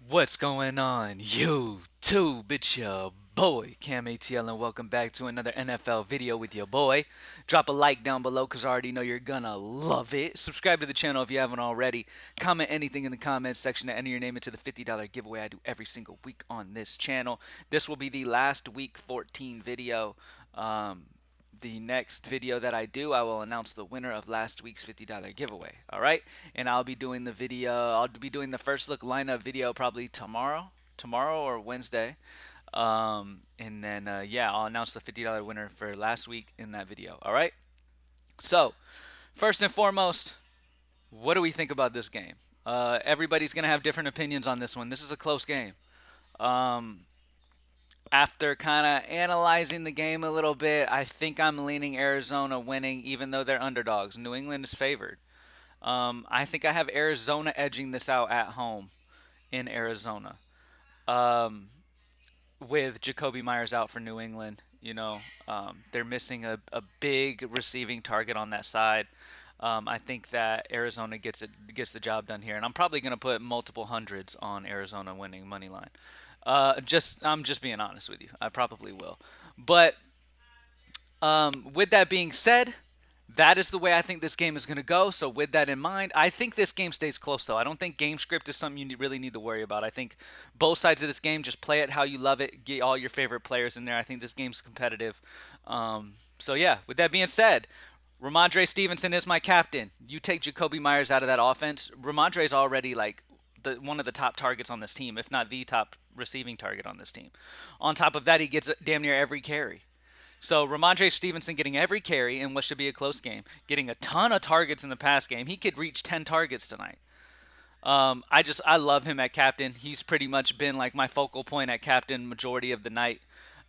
What's going on, YouTube? It's your boy, CamATL, and welcome back to another NFL video with your boy. Drop a like down below because I already know you're gonna love it. Subscribe to the channel if you haven't already. Comment anything in the comments section to enter your name into the $50 giveaway I do every single week on this channel. This will be the last week 14 video. The next video that I do, I will announce the winner of last week's $50 giveaway. All right, and I'll be doing the video. I'll be doing the first look lineup video probably tomorrow or Wednesday. And then yeah, I'll announce the $50 winner for last week in that video. All right. So first and foremost, what do we think about this game? Everybody's gonna have different opinions on this one. This is a close game. Um, After kind of analyzing the game a little bit, I think I'm leaning Arizona winning, even though they're underdogs. New England is favored. I think I have Arizona edging this out at home in Arizona. Um, with Jacoby Myers out for New England, they're missing a big receiving target on that side. I think that Arizona gets the job done here, and I'm probably going to put multiple hundreds on Arizona winning money line. I'm just being honest with you. I probably will, but with that being said, that is the way I think this game is going to go. So with that in mind, I think this game stays close, though. I don't think game script is something you really need to worry about. I think both sides of this game, just play it how you love it. Get all your favorite players in there. I think this game's competitive. So yeah, with that being said, Ramondre Stevenson is my captain. You take Jacoby Myers out of that offense. Ramondre is already like one of the top targets on this team, if not the top receiving target on this team. On top of that, he gets damn near every carry. So Ramondre Stevenson getting every carry in what should be a close game, getting a ton of targets in the pass game. He could reach 10 targets tonight. I love him at captain. He's pretty much been like my focal point at captain majority of the night.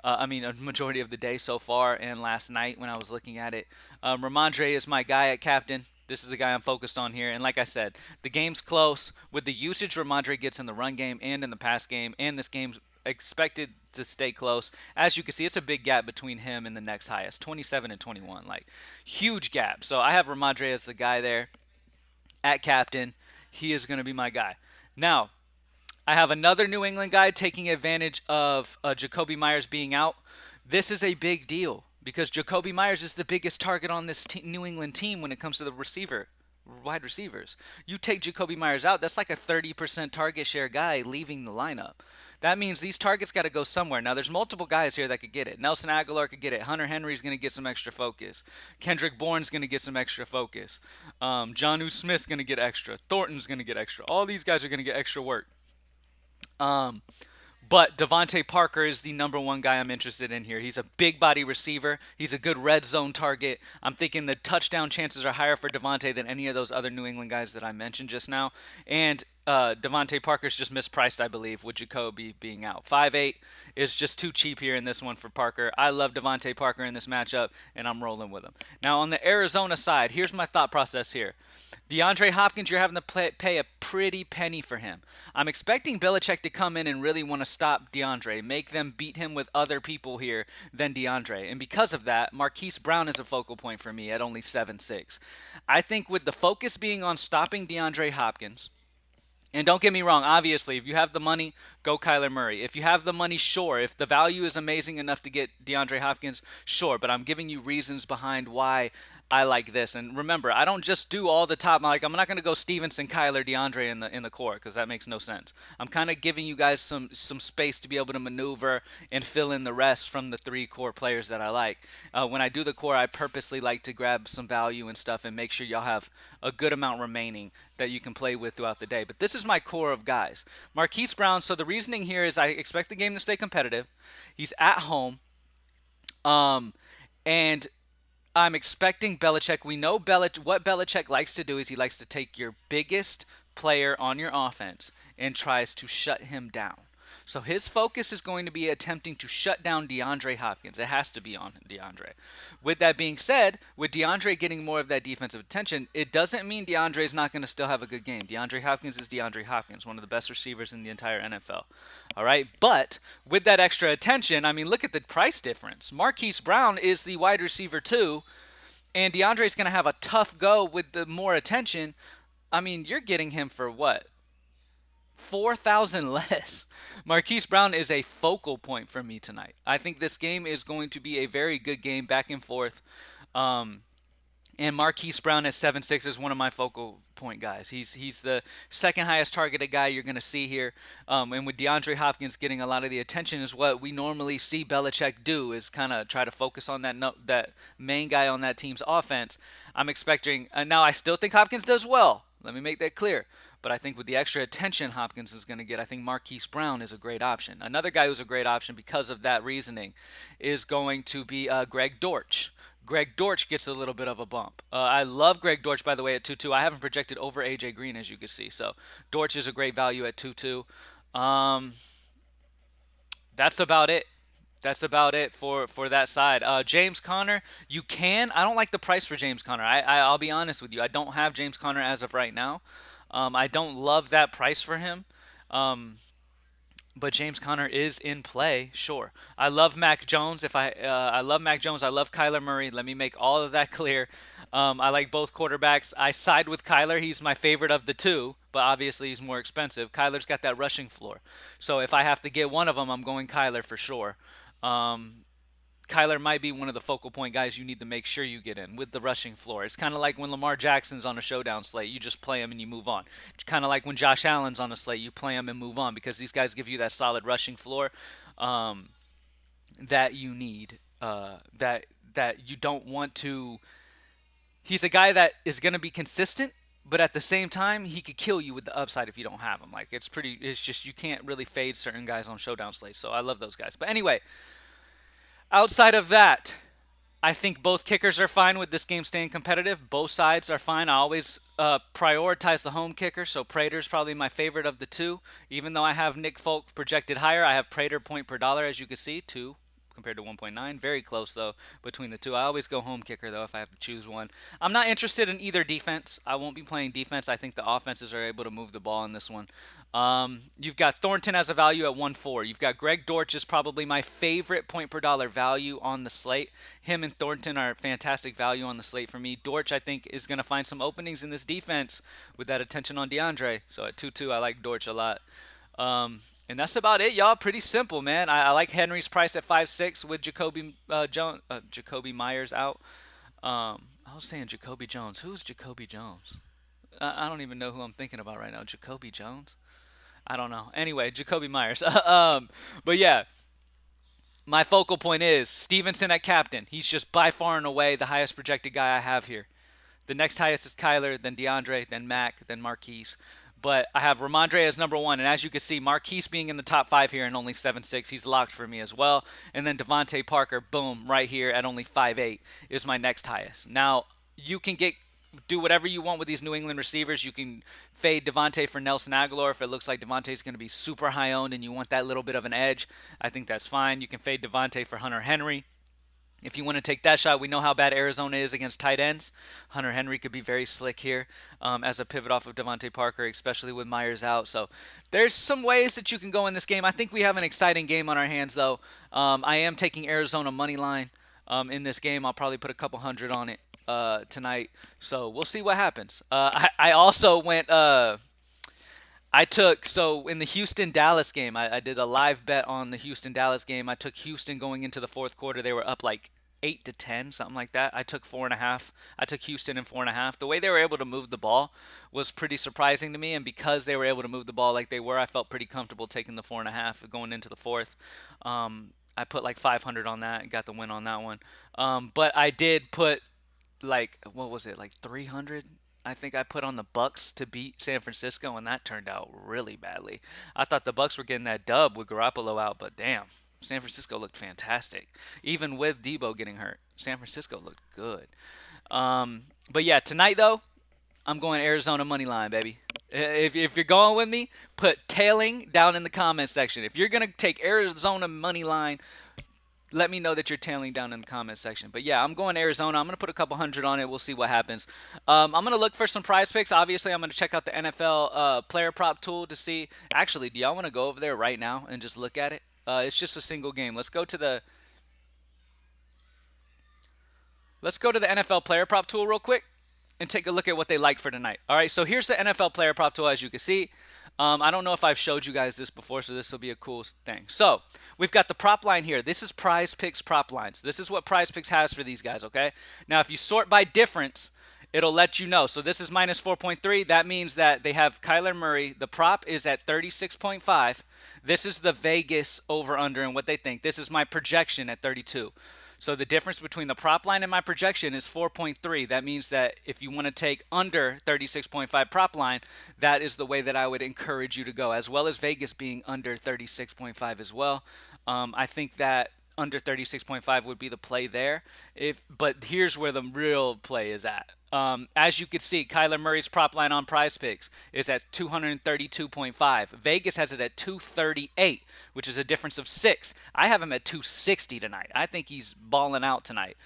A majority of the day so far, and last night when I was looking at it. Ramondre is my guy at captain. This is the guy I'm focused on here. And like I said, the game's close. With the usage Ramondre gets in the run game and in the pass game, and this game's expected to stay close. As you can see, it's a big gap between him and the next highest, 27 and 21. Like, huge gap. So I have Ramondre as the guy there at captain. He is going to be my guy. Now, I have another New England guy taking advantage of Jacoby Myers being out. This is a big deal because Jacoby Myers is the biggest target on this New England team when it comes to the wide receivers. You take Jacoby Myers out, that's like a 30% target share guy leaving the lineup. That means these targets got to go somewhere. Now, there's multiple guys here that could get it. Nelson Aguilar could get it. Hunter Henry's going to get some extra focus. Kendrick Bourne's going to get some extra focus. Jonnu Smith's going to get extra. Thornton's going to get extra. All these guys are going to get extra work. Um, but Devontae Parker is the number one guy I'm interested in here. He's a big body receiver. He's a good red zone target. I'm thinking the touchdown chances are higher for Devontae than any of those other New England guys that I mentioned just now. And Devontae Parker's just mispriced, I believe, with Jacoby being out. 5'8" is just too cheap here in this one for Parker. I love Devontae Parker in this matchup, and I'm rolling with him. Now, on the Arizona side, here's my thought process here. DeAndre Hopkins, you're having to pay a pretty penny for him. I'm expecting Belichick to come in and really want to stop DeAndre, make them beat him with other people here than DeAndre. And because of that, Marquise Brown is a focal point for me at only 7.6. I think with the focus being on stopping DeAndre Hopkins, and don't get me wrong, obviously, if you have the money, go Kyler Murray. If you have the money, sure. If the value is amazing enough to get DeAndre Hopkins, sure. But I'm giving you reasons behind why I like this. And remember, I don't just do all the top. Like, I'm not going to go Stevenson, Kyler, DeAndre in the core because that makes no sense. I'm kind of giving you guys some space to be able to maneuver and fill in the rest from the three core players that I like. When I do the core, I purposely like to grab some value and stuff and make sure y'all have a good amount remaining that you can play with throughout the day. But this is my core of guys. Marquise Brown, so the reasoning here is I expect the game to stay competitive. He's at home. And I'm expecting Belichick. We know what Belichick likes to do is he likes to take your biggest player on your offense and tries to shut him down. So his focus is going to be attempting to shut down DeAndre Hopkins. It has to be on DeAndre. With that being said, with DeAndre getting more of that defensive attention, it doesn't mean DeAndre is not going to still have a good game. DeAndre Hopkins is DeAndre Hopkins, one of the best receivers in the entire NFL. All right, but with that extra attention, I mean, look at the price difference. Marquise Brown is the wide receiver too, and DeAndre is going to have a tough go with the more attention. I mean, you're getting him for what? 4,000 less. Marquise Brown is a focal point for me tonight. I think this game is going to be a very good game, back and forth. Um, and Marquise Brown at 7'6" is one of my focal point guys. He's the second highest targeted guy you're going to see here. And with DeAndre Hopkins getting a lot of the attention, is what we normally see Belichick do, is kind of try to focus on that that main guy on that team's offense. I'm expecting. Now I still think Hopkins does well. Let me make that clear. But I think with the extra attention Hopkins is going to get, I think Marquise Brown is a great option. Another guy who's a great option because of that reasoning is going to be Greg Dortch. Greg Dortch gets a little bit of a bump. I love Greg Dortch, by the way, at 2-2. I haven't projected over AJ Green, as you can see. So Dortch is a great value at 2-2. Um, that's about it. That's about it for that side. James Conner, you can. I don't like the price for James Conner. I'll be honest with you. I don't have James Conner as of right now. I don't love that price for him. Um, but James Conner is in play, sure. I love Mac Jones. I love Mac Jones. I love Kyler Murray. Let me make all of that clear. I like both quarterbacks. I side with Kyler. He's my favorite of the two, but obviously he's more expensive. Kyler's got that rushing floor, so if I have to get one of them, I'm going Kyler for sure. Um, Kyler might be one of the focal point guys you need to make sure you get in with the rushing floor. It's kind of like when Lamar Jackson's on a showdown slate. You just play him and you move on. It's kind of like when Josh Allen's on a slate. You play him and move on because these guys give you that solid rushing floor um, that you need. That you don't want to. He's a guy that is going to be consistent, but at the same time, he could kill you with the upside if you don't have him. Like it's pretty. It's just you can't really fade certain guys on showdown slates. So I love those guys. But anyway, outside of that, I think both kickers are fine with this game staying competitive. Both sides are fine. I always prioritize the home kicker, so Prater's probably my favorite of the two. Even though I have Nick Folk projected higher, I have Prater point per dollar, as you can see, 2 compared to 1.9. Very close, though, between the two. I always go home kicker, though, if I have to choose one. I'm not interested in either defense. I won't be playing defense. I think the offenses are able to move the ball in this one. You've got Thornton as a value at 1.4. You've got Greg Dortch is probably my favorite point per dollar value on the slate. Him and Thornton are fantastic value on the slate for me. Dortch, I think, is going to find some openings in this defense with that attention on DeAndre. So at 2-2, I like Dortch a lot. And that's about it, y'all. Pretty simple, man. I like Henry's price at 5.6 with Jacoby Myers out. I was saying Jacoby Jones. Who's Jacoby Jones? I don't even know who I'm thinking about right now. Jacoby Jones? I don't know. Anyway, Jacoby Myers. But yeah, my focal point is Stevenson at captain. He's just by far and away the highest projected guy I have here. The next highest is Kyler, then DeAndre, then Mac, then Marquise. But I have Ramondre as number one, and as you can see, Marquise being in the top 5 here and only 7.6, he's locked for me as well. And then Devontae Parker, boom, right here at only 5.8 is my next highest. Now, you can do whatever you want with these New England receivers. You can fade Devontae for Nelson Aguilar if it looks like Devontae's going to be super high owned and you want that little bit of an edge. I think that's fine. You can fade Devontae for Hunter Henry. If you want to take that shot, we know how bad Arizona is against tight ends. Hunter Henry could be very slick here as a pivot off of Devontae Parker, especially with Myers out. So there's some ways that you can go in this game. I think we have an exciting game on our hands, though. I am taking Arizona money line in this game. I'll probably put a couple hundred on it tonight. So we'll see what happens. I also went. So in the Houston-Dallas game, I did a live bet on the Houston-Dallas game. I took Houston going into the fourth quarter. They were up like 8 to 10, something like that. I took 4.5. I took Houston in 4.5. The way they were able to move the ball was pretty surprising to me, and because they were able to move the ball like they were, I felt pretty comfortable taking the 4.5 going into the fourth. I put like 500 on that and got the win on that one. But I did put like what was it, like 300, I think I put on the Bucks to beat San Francisco, and that turned out really badly. I thought the Bucks were getting that dub with Garoppolo out, but damn, San Francisco looked fantastic. Even with Debo getting hurt, San Francisco looked good. But yeah, tonight though, I'm going Arizona money line, baby. If you're going with me, put tailing down in the comment section. If you're gonna take Arizona money line, let me know that you're tailing down in the comment section. But yeah, I'm going Arizona. I'm going to put a couple hundred on it. We'll see what happens. I'm going to look for some prize picks. Obviously, I'm going to check out the NFL player prop tool to see. Actually, do y'all want to go over there right now and just look at it? It's just a single game. Let's go to the NFL player prop tool real quick. and take a look at what they like for tonight. All right, so here's the NFL player prop tool, as you can see. I don't know if I've showed you guys this before, so this will be a cool thing. So we've got the prop line here. This is Prize Picks prop lines. This is what Prize Picks has for these guys, okay? Now, if you sort by difference, it'll let you know. So this is minus 4.3. That means that they have Kyler Murray. The prop is at 36.5. This is the Vegas over-under and what they think. This is my projection at 32. So the difference between the prop line and my projection is 4.3. That means that if you want to take under 36.5 prop line, that is the way that I would encourage you to go, as well as Vegas being under 36.5 as well. I think that under 36.5 would be the play there. But here's where the real play is at. As you can see, Kyler Murray's prop line on Prize Picks is at 232.5. Vegas has it at 238, which is a difference of 6. I have him at 260 tonight. I think he's balling out tonight.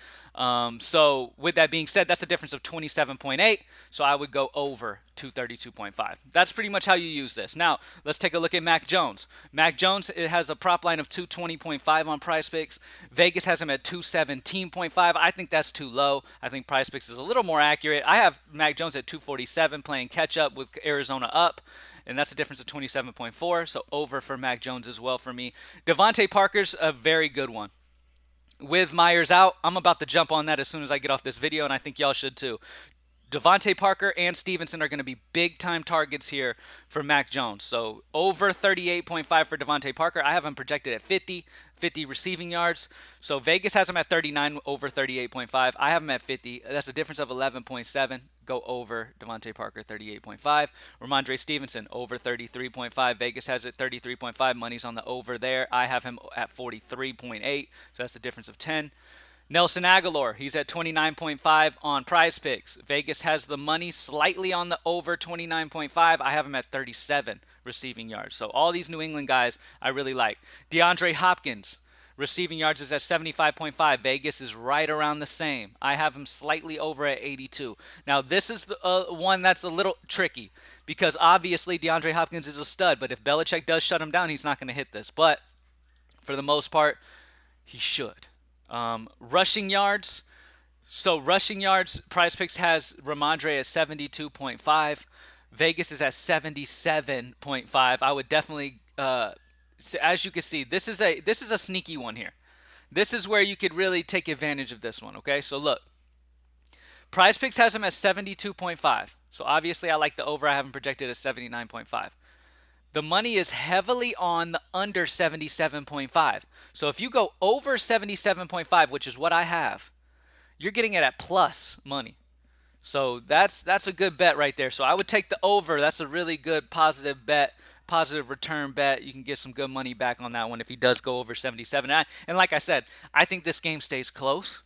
So with that being said, that's a difference of 27.8. So I would go over 232.5. That's pretty much how you use this. Now, let's take a look at Mac Jones. Mac Jones, it has a prop line of 220.5 on Prize Picks. Vegas has him at 217.5. I think that's too low. I think Prize Picks is a little more accurate. I have Mac Jones at 247 playing catch up with Arizona up. And that's a difference of 27.4. So over for Mac Jones as well for me. Devontae Parker's a very good one. With Myers out, I'm about to jump on that as soon as I get off this video, and I think y'all should too. Devontae Parker and Stevenson are going to be big-time targets here for Mac Jones. So over 38.5 for Devontae Parker. I have him projected at 50 receiving yards. So Vegas has him at 39, over 38.5. I have him at 50. That's a difference of 11.7. Go over Devontae Parker, 38.5. Ramondre Stevenson, over 33.5. Vegas has it 33.5. Money's on the over there. I have him at 43.8. So that's a difference of 10. Nelson Aguilar, he's at 29.5 on Prize Picks. Vegas has the money slightly on the over 29.5. I have him at 37 receiving yards. So all these New England guys I really like. DeAndre Hopkins, receiving yards is at 75.5. Vegas is right around the same. I have him slightly over at 82. Now, this is the one that's a little tricky because obviously DeAndre Hopkins is a stud, but if Belichick does shut him down, he's not going to hit this. But for the most part, he should. Rushing yards. So rushing yards, Prize Picks has Ramondre at 72.5. Vegas is at 77.5. I would definitely, as you can see, this is a sneaky one here. This is where you could really take advantage of this one. Okay, so look, Prize Picks has him at 72.5. So obviously, I like the over. I have him projected at 79.5. The money is heavily on the under 77.5. So if you go over 77.5, which is what I have, you're getting it at plus money. So that's a good bet right there. So I would take the over. That's a really good positive bet, positive return bet. You can get some good money back on that one if he does go over 77. And like I said, I think this game stays close.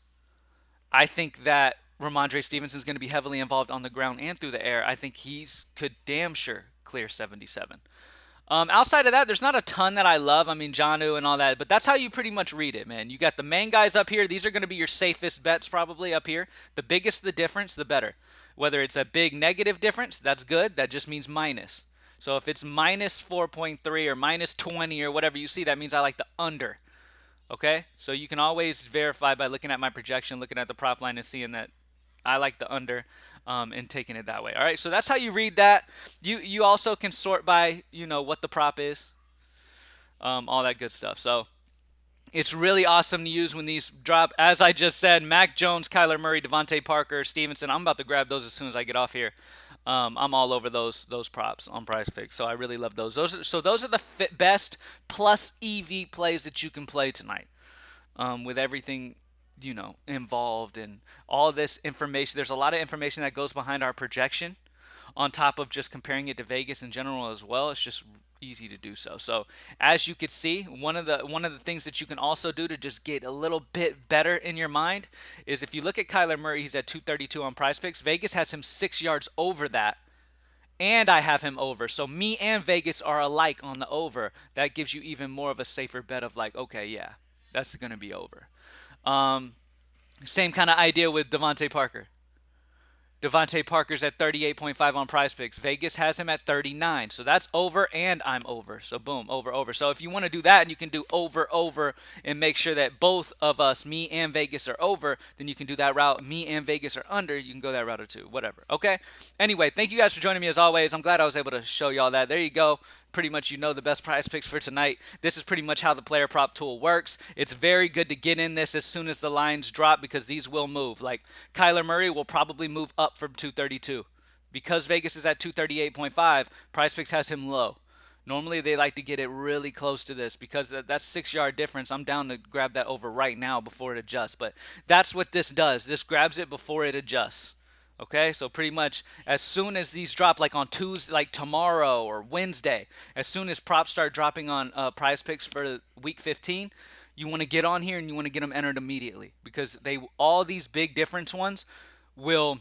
I think that Ramondre Stevenson is going to be heavily involved on the ground and through the air. I think he could damn sure clear 77. Outside of that, there's not a ton that I love. I mean, Jonnu and all that, but that's how you pretty much read it, man. You got the main guys up here. These are going to be your safest bets probably up here. The biggest the difference, the better. Whether it's a big negative difference, that's good. That just means minus. So if it's minus 4.3 or minus 20 or whatever you see, that means I like the under. Okay? So you can always verify by looking at my projection, looking at the prop line and seeing that I like the under. And taking it that way. All right, so that's how you read that. You also can sort by, what the prop is, all that good stuff. So it's really awesome to use when these drop. As I just said, Mac Jones, Kyler Murray, Devontae Parker, Stevenson. I'm about to grab those as soon as I get off here. I'm all over those props on Prize Picks, so I really love those. Those are the best plus EV plays that you can play tonight, with everything involved and all this information. There's a lot of information that goes behind our projection on top of just comparing it to Vegas in general as well. It's just easy to do so. So as you can see, one of the things that you can also do to just get a little bit better in your mind is if you look at Kyler Murray, he's at 232 on Prize Picks. Vegas has him 6 yards over that. And I have him over. So me and Vegas are alike on the over. That gives you even more of a safer bet of like, okay, yeah, that's going to be over. Same kind of idea with Devontae Parker. Devontae Parker's at 38.5 on Prize Picks. Vegas has him at 39. So that's over and I'm over. So boom, over over. So if you want to do that and you can do over over and make sure that both of us, me and Vegas, are over, then you can do that route. Me and Vegas are under, you can go that route or two. Whatever. Okay? Anyway, thank you guys for joining me as always. I'm glad I was able to show y'all that. There you go. Pretty much the best Prize Picks for tonight. This is pretty much how the player prop tool works. It's very good to get in this as soon as the lines drop because these will move. Like Kyler Murray will probably move up from 232. Because Vegas is at 238.5, Prize Picks has him low. Normally they like to get it really close to this because that's 6 yard difference. I'm down to grab that over right now before it adjusts. But that's what this does. This grabs it before it adjusts. Okay, so pretty much as soon as these drop, like on Tuesday, like tomorrow or Wednesday, as soon as props start dropping on Prize Picks for week 15, you want to get on here and you want to get them entered immediately because they all these big difference ones will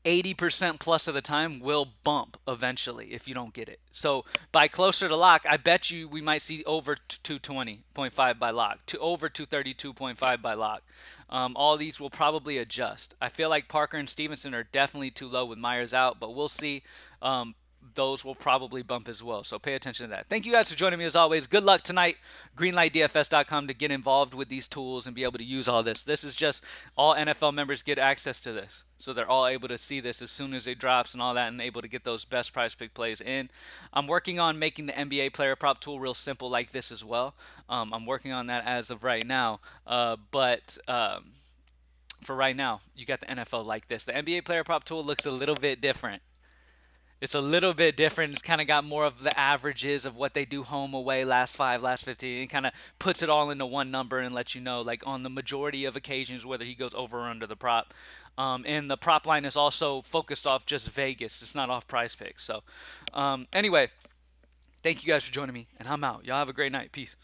80% plus of the time will bump eventually if you don't get it. So by closer to lock, I bet you we might see over 220.5 by lock, to over 232.5 by lock. All these will probably adjust. I feel like Parker and Stevenson are definitely too low with Myers out, but we'll see. Those will probably bump as well. So pay attention to that. Thank you guys for joining me as always. Good luck tonight. Greenlightdfs.com to get involved with these tools and be able to use all this. This is just all NFL members get access to this. So they're all able to see this as soon as it drops and all that and able to get those best Prize Pick plays in. I'm working on making the NBA player prop tool real simple like this as well. I'm working on that as of right now. But for right now, you got the NFL like this. The NBA player prop tool looks a little bit different. It's a little bit different. It's kind of got more of the averages of what they do home, away, last five, last 15. It kind of puts it all into one number and lets you know, like on the majority of occasions, whether he goes over or under the prop. And the prop line is also focused off just Vegas. It's not off Prize Picks. So, anyway, thank you guys for joining me, and I'm out. Y'all have a great night. Peace.